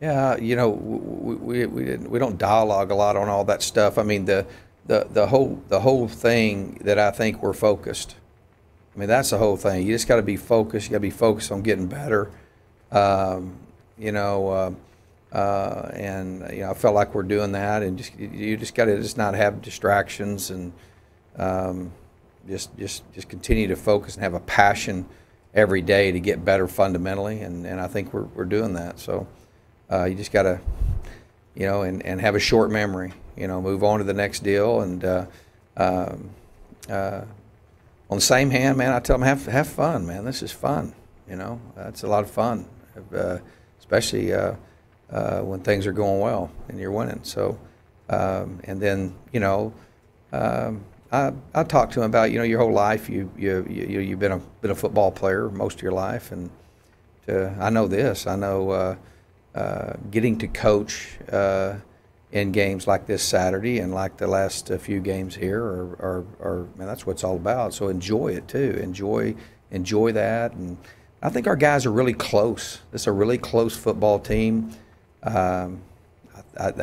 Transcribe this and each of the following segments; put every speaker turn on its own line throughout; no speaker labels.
Yeah, we don't dialogue a lot on all that stuff. I mean the whole thing that I think we're focused. I mean that's the whole thing. You just got to be focused. You got to be focused on getting better. Um, you know, and I felt like we're doing that, and you just got to just not have distractions and um, just continue to focus and have a passion every day to get better fundamentally, and I think we're doing that. So you just got to and have a short memory. Move on to the next deal, and um, uh, on the same hand, man, I tell them have fun, man. This is fun. That's a lot of fun, uh, especially when things are going well and you're winning. So, and then I talked to him about your whole life. You've been a football player most of your life, and I know this. I know getting to coach in games like this Saturday and like the last few games here are man, that's what it's all about. So enjoy it too. Enjoy that, and I think our guys are really close. This is a really close football team. Um,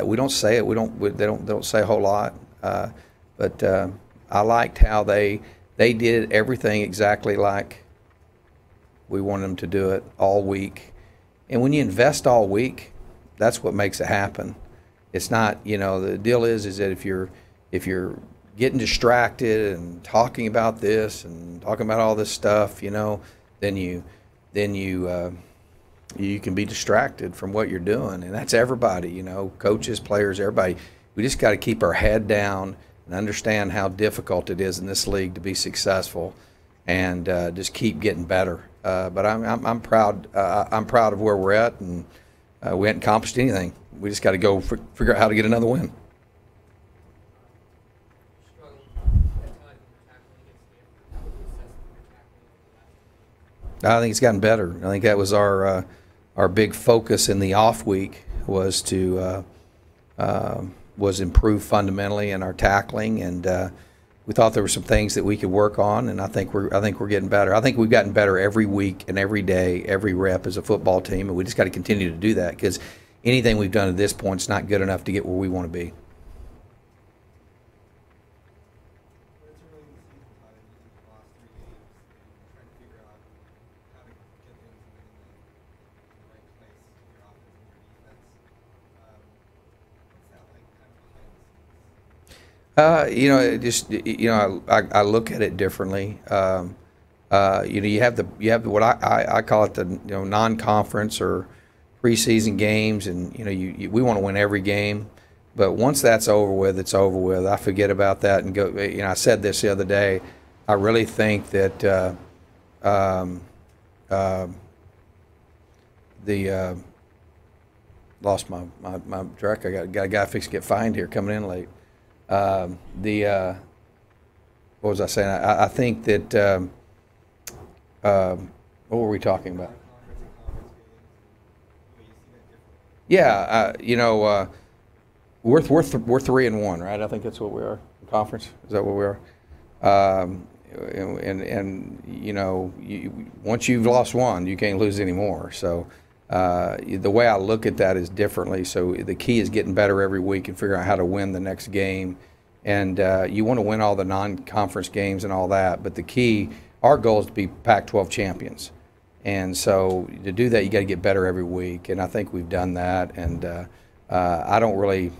we don't say it. They don't say a whole lot. But I liked how they did everything exactly like we wanted them to do it all week. And when you invest all week, that's what makes it happen. It's not, the deal is that if you're getting distracted and talking about this and talking about all this stuff, then you can be distracted from what you're doing, and that's everybody, coaches, players, everybody. We just got to keep our head down and understand how difficult it is in this league to be successful, and just keep getting better. But I'm proud. I'm proud of where we're at, and we hadn't accomplished anything. We just got to go figure out how to get another win. I think it's gotten better. I think that was our big focus in the off week was to was improve fundamentally in our tackling, and we thought there were some things that we could work on, and I think we're getting better. I think we've gotten better every week and every day, every rep as a football team, and we just got to continue to do that because anything we've done at this point is not good enough to get where we want to be. I look at it differently. You have the what I call it the non-conference or preseason games, and we want to win every game. But once that's over with, it's over with. I forget about that and go. I said this the other day. I really think that um, uh, the lost my truck. I got a guy fixing to get fined here coming in late. The what was I saying? I think that what were we talking about? Yeah, we're 3-1, right? I think that's what we are. Conference, is that what we are? And once you've lost one, you can't lose anymore. So the way I look at that is differently. So the key is getting better every week and figuring out how to win the next game. And you want to win all the non-conference games and all that. But the key, our goal is to be Pac-12 champions. And so to do that, you got to get better every week. And I think we've done that. And I don't really,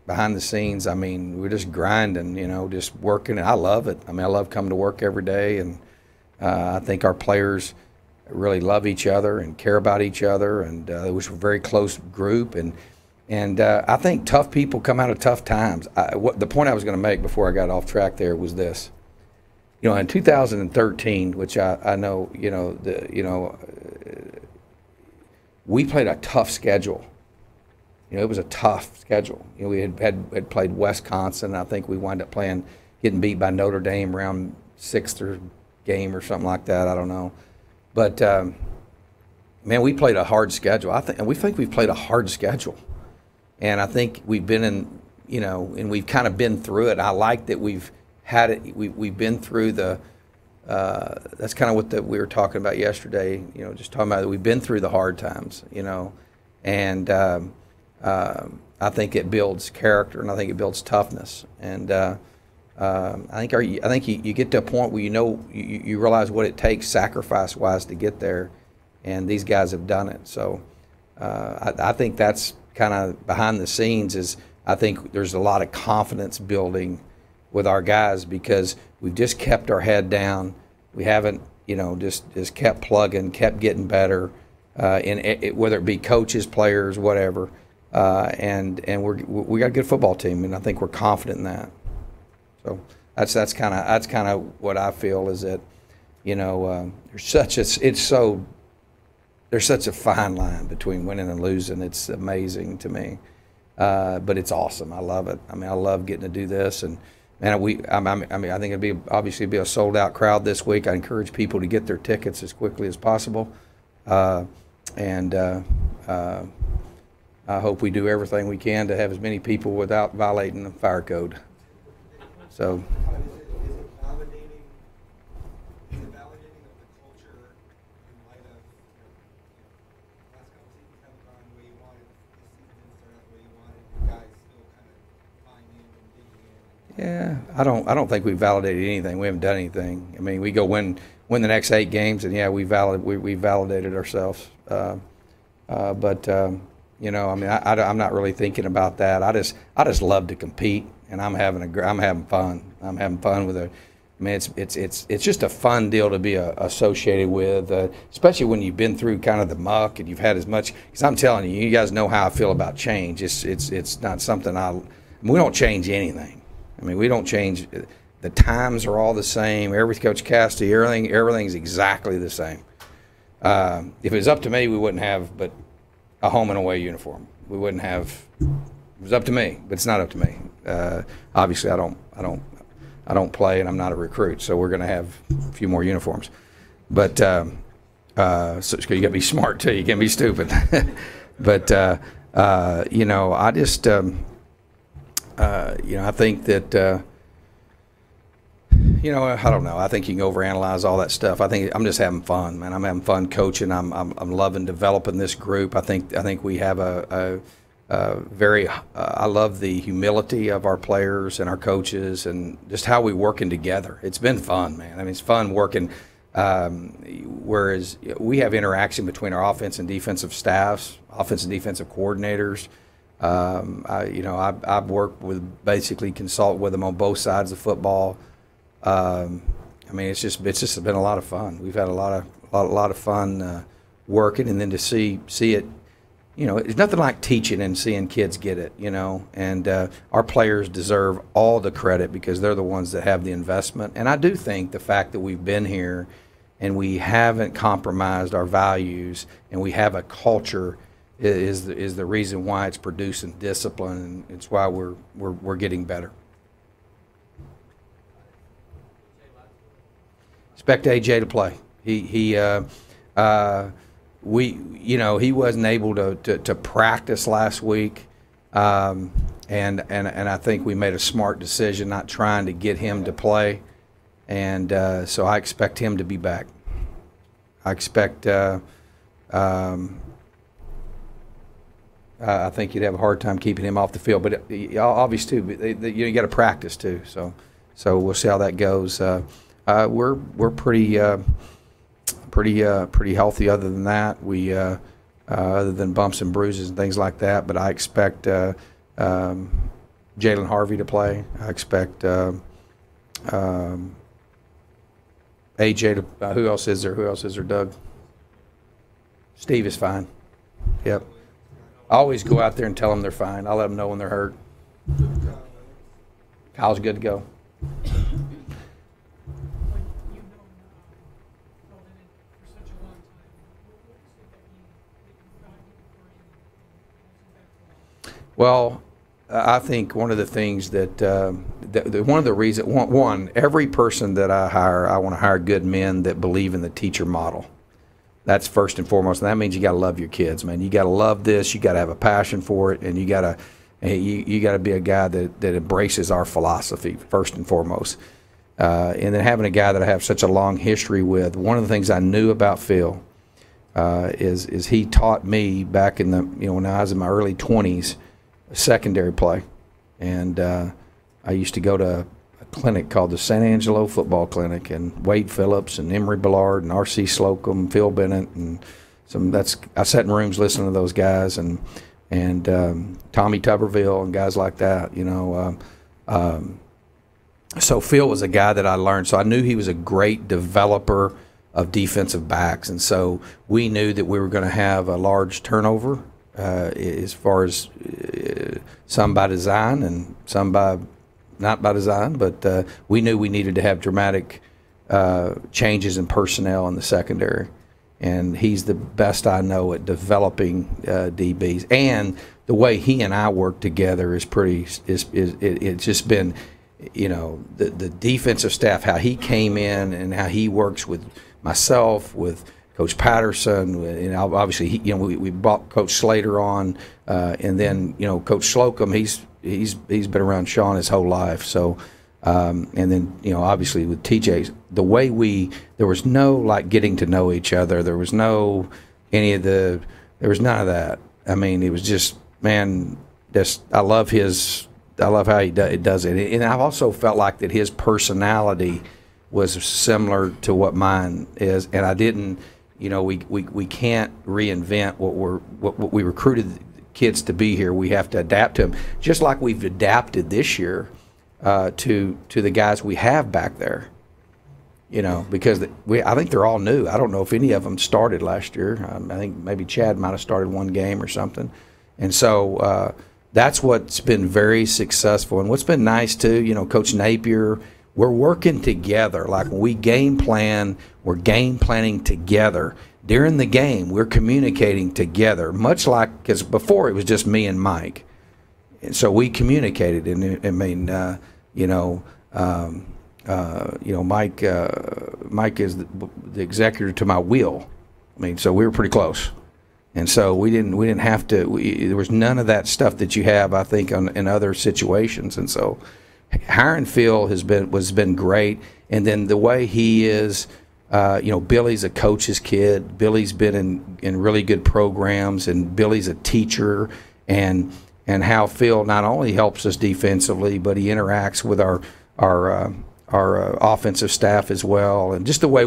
behind the scenes, I mean, we're just grinding, just working. And I love it. I mean, I love coming to work every day. And I think our players really love each other and care about each other, and it was a very close group. And I think tough people come out of tough times. The point I was going to make before I got off track there was this. In 2013, which I know, we played a tough schedule. It was a tough schedule. We had played Wisconsin. I think we wound up getting beat by Notre Dame around sixth or game or something like that. I don't know. But man, we played a hard schedule. We think we've played a hard schedule, and I think we've been in, and we've kind of been through it. I like that we've had it. We've been through the. That's kind of what we were talking about yesterday. Just talking about that we've been through the hard times. and I think it builds character, and I think it builds toughness. And I think you get to a point where you realize what it takes sacrifice-wise to get there, and these guys have done it. So I think that's kind of behind the scenes. Is I think there's a lot of confidence building with our guys because we've just kept our head down. We haven't, just kept plugging, kept getting better, whether it be coaches, players, whatever. And we got a good football team, and I think we're confident in that. So that's kind of what I feel is that, there's such a fine line between winning and losing. It's amazing to me, but it's awesome. I love it. I mean, I love getting to do this, and I think obviously be a sold out crowd this week. I encourage people to get their tickets as quickly as possible, and I hope we do everything we can to have as many people without violating the fire code. So.
Is it validating of the culture in light of last couple seasons haven't gone the way you wanted, this season didn't start out the way you wanted, you guys still kind of buying in and digging in?
Yeah, I don't think we validated anything. We haven't done anything. I mean, we go win the next 8 games, and yeah, we validated ourselves. But I'm not really thinking about that. I just love to compete, and I'm having fun. I'm having fun with it. I mean, it's just a fun deal to be associated with, especially when you've been through kind of the muck and you've had as much. Because I'm telling you, you guys know how I feel about change. It's not something we don't change anything. I mean, we don't change. The times are all the same. Coach Cassidy, everything's exactly the same. If it was up to me, we wouldn't have but a home and away uniform. We wouldn't have. It was up to me, but it's not up to me. Obviously, I don't play, and I'm not a recruit, so we're going to have a few more uniforms. But so you got to be smart too. You can't be stupid. But I just I think that. I don't know. I think you can overanalyze all that stuff. I think I'm just having fun, man. I'm having fun coaching. I'm loving developing this group. I think we have a very. I love the humility of our players and our coaches, and just how we working together. It's been fun, man. I mean, it's fun working. Whereas we have interaction between our offense and defensive staffs, offense and defensive coordinators. I've worked with basically consult with them on both sides of football. I mean, it's just been a lot of fun. We've had a lot of fun working, and then to see it. There's nothing like teaching and seeing kids get it. And our players deserve all the credit because they're the ones that have the investment. And I do think the fact that we've been here and we haven't compromised our values and we have a culture is the reason why it's producing discipline, and it's why we're getting better. Expect AJ to play. He wasn't able to practice last week, and I think we made a smart decision not trying to get him to play, and so I expect him to be back. I expect. I think you'd have a hard time keeping him off the field, but obviously too, you got to practice too. So we'll see how that goes. We're pretty healthy. Other than that, we other than bumps and bruises and things like that. But I expect Jalen Harvey to play. I expect AJ to. Who else is there? Doug. Steve is fine. Yep. I always go out there and tell them they're fine. I'll let them know when they're hurt. Kyle's good to go. Well, I think one of the things that one of the reasons, every person that I hire, I want to hire good men that believe in the teacher model. That's first and foremost, and that means you got to love your kids, man. You got to love this. You got to have a passion for it, and you got to be a guy that embraces our philosophy first and foremost. And then having a guy that I have such a long history with. One of the things I knew about Phil is he taught me back in the when I was in my early 20s secondary play, and I used to go to a clinic called the San Angelo Football Clinic, and Wade Phillips and Emory Ballard and R.C. Slocum, Phil Bennett, and I sat in rooms listening to those guys, and Tommy Tuberville and guys like that, So Phil was a guy that I learned. So I knew he was a great developer of defensive backs, and so we knew that we were going to have a large turnover as far as some by design and some by not by design. But we knew we needed to have dramatic changes in personnel in the secondary, and he's the best I know at developing DBs. And the way he and I work together is it's just been. The defensive staff, how he came in and how he works with myself, with Coach Patterson, and obviously we brought Coach Slater on, and then Coach Slocum, he's been around Sean his whole life. So and then obviously with TJ, the way there was no getting to know each other. There was no there was none of that. I mean, it was just I love how he does it, and I've also felt like that his personality was similar to what mine is, and I didn't. We can't reinvent what we recruited kids to be here. We have to adapt to them, just like we've adapted this year to the guys we have back there. Because I think they're all new. I don't know if any of them started last year. I think maybe Chad might have started one game or something, and so. That's what's been very successful. And what's been nice, too, Coach Napier, we're working together. Like when we game plan, we're game planning together. During the game, we're communicating together, much like because before it was just me and Mike. And so we communicated. And I mean, Mike is the executor to my will. I mean, so we were pretty close. And so we didn't have to. There was none of that stuff that you have, I think, in other situations. And so hiring Phil has been great. And then the way he is, Billy's a coach's kid. Billy's been in really good programs, and Billy's a teacher. And how Phil not only helps us defensively, but he interacts with our offensive staff as well, and just the way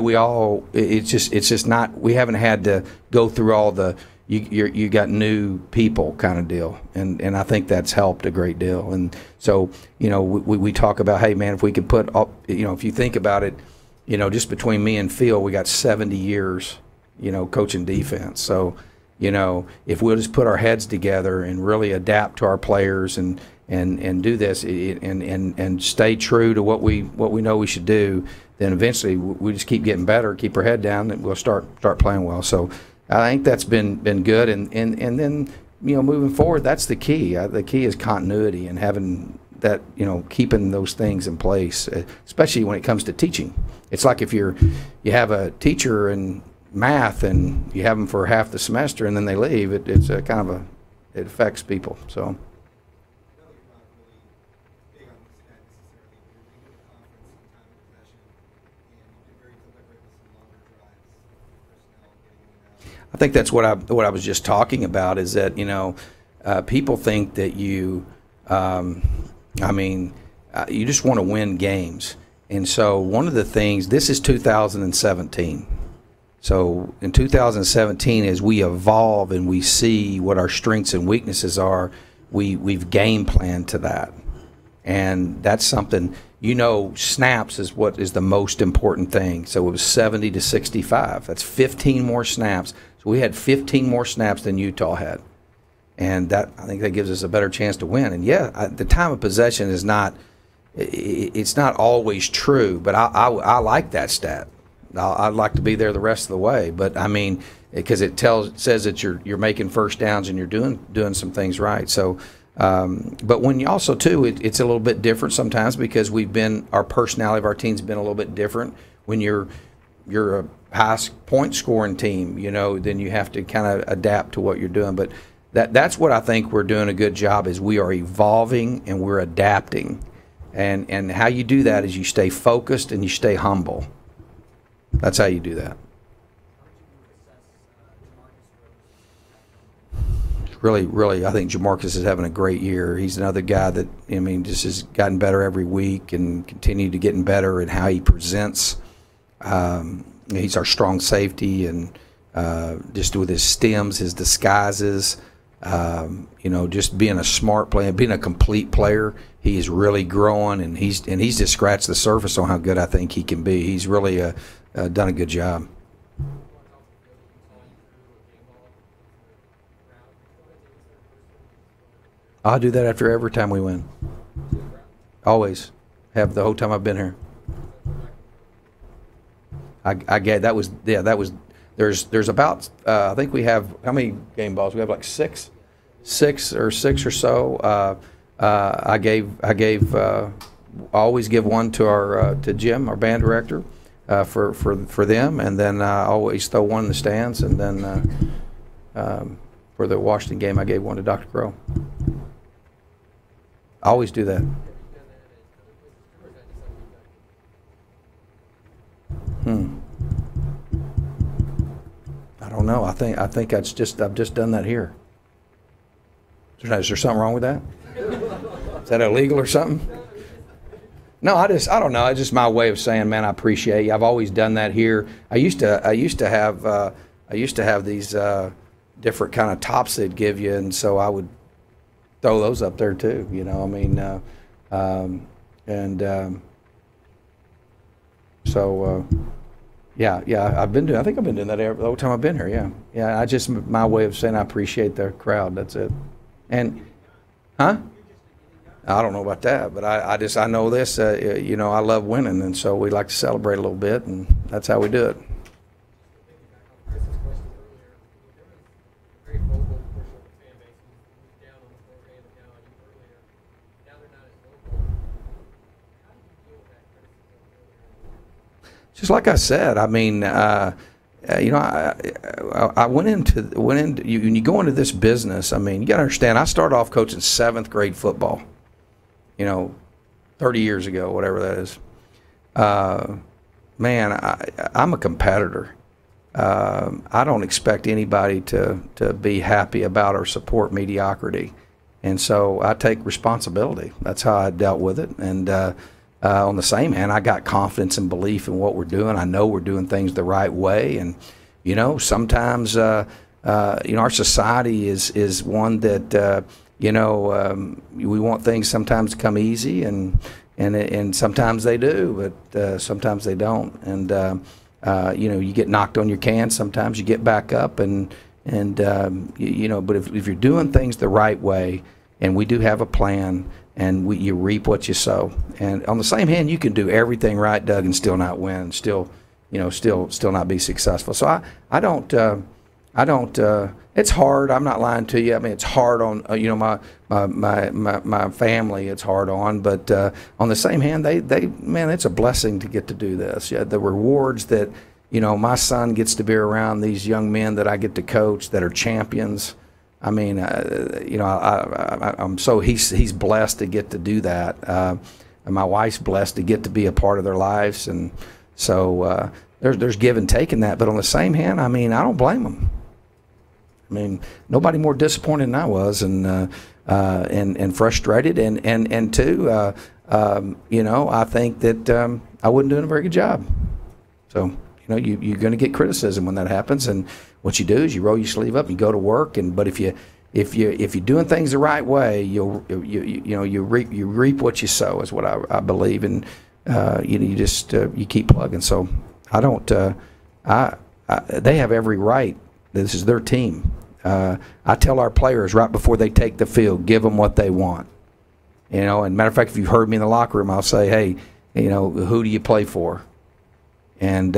it's just not. We haven't had to go through all the. You got new people kind of deal, and I think that's helped a great deal. And so we talk about, hey man, if we could put up, if you think about it, just between me and Phil, we got 70 years, coaching defense. So if we'll just put our heads together and really adapt to our players and do this and stay true to what we know we should do, then eventually we just keep getting better, keep our head down, and we'll start playing well. So I think that's been good, and then moving forward, that's the key. The key is continuity and having that, keeping those things in place, especially when it comes to teaching. It's like if you have a teacher in math and you have them for half the semester and then they leave, it's a kind of it affects people. So. I think that's what I was just talking about, is that people think that you just want to win games, and so one of the things, this is 2017. So in 2017, as we evolve and we see what our strengths and weaknesses are, we've game planned to that, and that's something. Snaps is what is the most important thing. So it was 70 to 65. That's 15 more snaps. So we had 15 more snaps than Utah had, and I think that gives us a better chance to win. And the time of possession is not. It's not always true, but I like that stat. I'd like to be there the rest of the way, but I mean, because it says that you're making first downs and you're doing some things right. So. But when you also too, it's a little bit different sometimes because our personality of our team's been a little bit different. When you're a high point scoring team, then you have to kind of adapt to what you're doing. But that's what I think we're doing a good job, is we are evolving and we're adapting. And how you do that is you stay focused and you stay humble. That's how you do that. really, I think Jamarcus is having a great year. He's another guy that, I mean, just has gotten better every week and continued to getting better in how he presents. He's our strong safety, and just with his stems, his disguises, just being a smart player, being a complete player. He is really growing, and he's just scratched the surface on how good I think he can be. He's really done a good job. I'll do that after every time we win. Always. Have the whole time I've been here. I get that was there's about I think we have, how many game balls? We have like six or so. I always give one to Jim, our band director, for them, and then I always throw one in the stands, and then for the Washington game I gave one to Dr. Crow. I always do that. I don't know. I think I've just done that here. Is there something wrong with that? Is that illegal or something? No, I don't know. It's just my way of saying, man, I appreciate you. I've always done that here. I used to have these different kind of tops they'd give you, and so I would throw those up there too. Yeah. I think I've been doing that the whole time I've been here. Yeah. I just, my way of saying I appreciate the crowd. That's it. And, I don't know about that, but I know this. I love winning, and so we like to celebrate a little bit, and that's how we do it. Just like I said, I mean, I went into when you go into this business. I mean, you got to understand. I started off coaching 7th grade football, 30 years ago, whatever that is. Man, I'm a competitor. I don't expect anybody to be happy about or support mediocrity, and so I take responsibility. That's how I dealt with it, and. On the same hand, I got confidence and belief in what we're doing. I know we're doing things the right way, and sometimes our society is one that we want things sometimes to come easy, and sometimes they do, but sometimes they don't. And you get knocked on your can. Sometimes you get back up, but if you're doing things the right way, and we do have a plan. And you reap what you sow. And on the same hand, you can do everything right, Doug, and still not win, still not be successful. So I don't. It's hard. I'm not lying to you. I mean, it's hard on my family. It's hard on, but on the same hand, man, it's a blessing to get to do this. Yeah, the rewards that my son gets to be around these young men that I get to coach that are champions. I mean, I'm so he's blessed to get to do that, and my wife's blessed to get to be a part of their lives, and so there's give and take in that. But on the same hand, I mean, I don't blame them. I mean, nobody more disappointed than I was, and frustrated, and too, I think that I wasn't doing a very good job. So you're going to get criticism when that happens, and what you do is you roll your sleeve up and you go to work. But if you're doing things the right way, you reap what you sow, is what I believe, and you keep plugging. So I don't. They have every right. This is their team. I tell our players right before they take the field, give them what they want. And matter of fact, if you've heard me in the locker room, I'll say, hey, who do you play for? And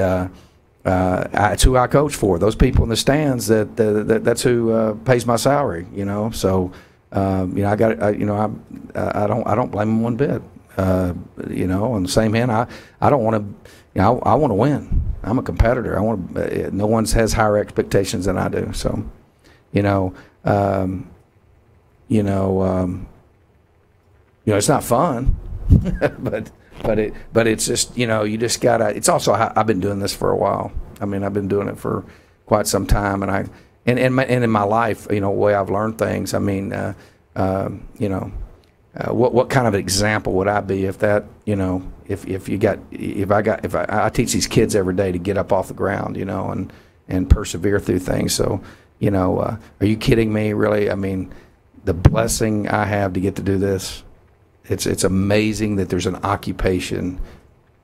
it's who I coach for. Those people in the stands. That's who pays my salary. So I don't blame them one bit. On the same hand, I don't want to. I want to win. I'm a competitor. No one has higher expectations than I do. So, it's not fun, but it's just you just gotta. It's also I've been doing this for a while. I mean, I've been doing it for quite some time, and and in my life, you know, way I've learned things. I mean, you know, what kind of example would I be if that, you know, if I teach these kids every day to get up off the ground, you know, and persevere through things. So, you know, are you kidding me? Really? I mean, the blessing I have to get to do this. It's amazing that there's an occupation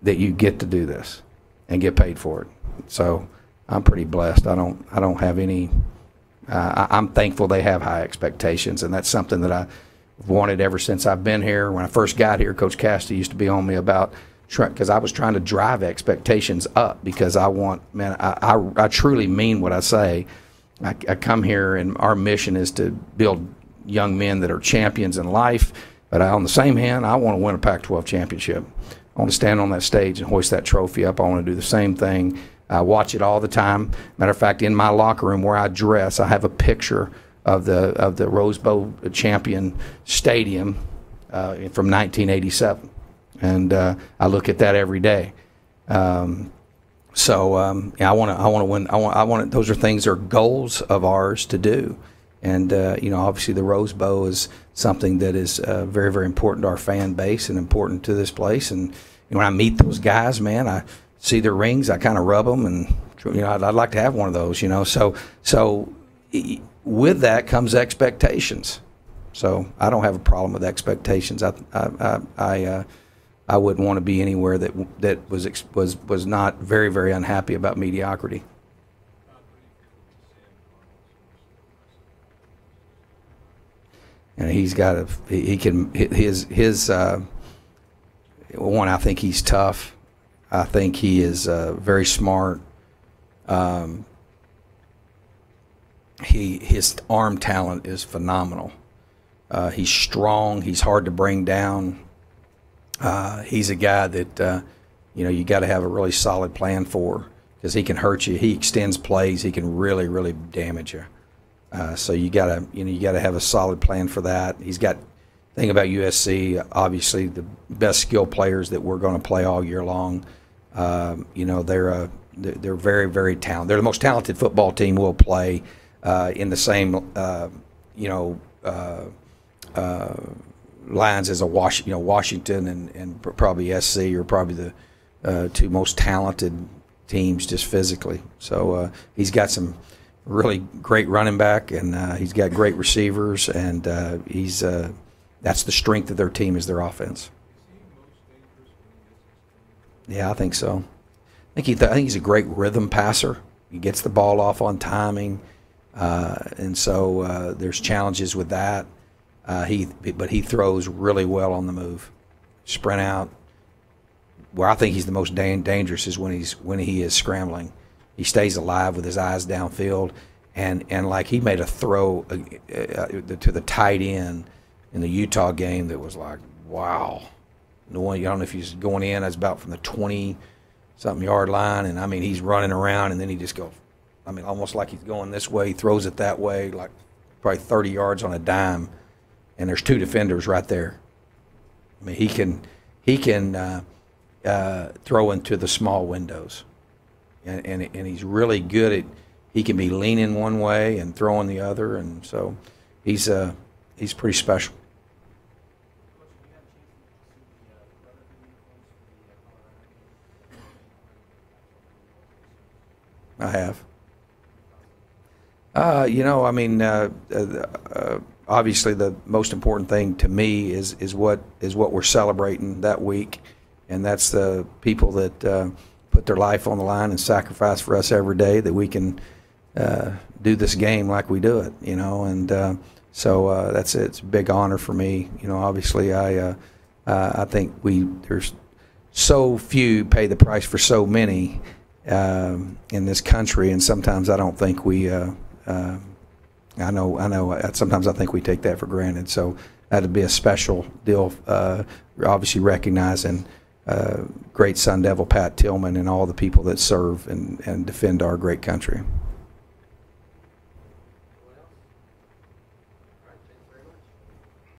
that you get to do this and get paid for it. So I'm pretty blessed. I don't have any. I'm thankful they have high expectations, and that's something that I've wanted ever since I've been here. When I first got here, Coach Cassidy used to be on me about, because I was trying to drive expectations up, because I truly mean what I say. I come here and our mission is to build young men that are champions in life, but on the same hand, I want to win a Pac-12 championship. I want to stand on that stage and hoist that trophy up. I want to do the same thing. I watch it all the time. Matter of fact, in my locker room where I dress, I have a picture of the Rose Bowl champion stadium from 1987, and I look at that every day. Yeah, I want to win. I want. Those are things, are goals of ours to do, and you know, obviously the Rose Bowl is something that is very, very important to our fan base and important to this place. And you know, when I meet those guys, man, I see their rings, I kind of rub them, and you know, I'd like to have one of those. You know, so with that comes expectations. So I don't have a problem with expectations. I wouldn't want to be anywhere that was not very, very unhappy about mediocrity. And he's got his one. I think he's tough. I think he is very smart. His arm talent is phenomenal. He's strong. He's hard to bring down. He's a guy that you know, you got to have a really solid plan for, because he can hurt you. He extends plays. He can really, really damage you. So you gotta have a solid plan for that. He's got. Thing about USC, obviously the best skill players that we're going to play all year long. You know, they're very, very talented. They're the most talented football team we'll play in the same you know, lines as Washington and probably SC are probably the two most talented teams just physically. So he's got some really great running back, and he's got great receivers, and that's the strength of their team, is their offense. Yeah, I think so. I think he's a great rhythm passer. He gets the ball off on timing, and so there's challenges with that. But he throws really well on the move, sprint out. Where I think he's the most dangerous is when he is scrambling. He stays alive with his eyes downfield, and like he made a throw to the tight end in the Utah game that was like, wow. The one, I don't know if he's going in, it's about from the 20-something yard line, and I mean, he's running around, and then he just goes, I mean, almost like he's going this way, he throws it that way, like probably 30 yards on a dime, and there's two defenders right there. I mean, he can throw into the small windows, and he's really good at, he can be leaning one way and throwing the other, and so he's pretty special. I have. You know, I mean, obviously the most important thing to me is what we're celebrating that week, and that's the people that put their life on the line and sacrifice for us every day, that we can do this game like we do it. You know, and so that's it. It's a big honor for me. You know, obviously I think there's so few pay the price for so many in this country, and sometimes I don't think we. I know. Sometimes I think we take that for granted. So that'd be a special deal. Obviously recognizing great Sun Devil Pat Tillman and all the people that serve and defend our great country.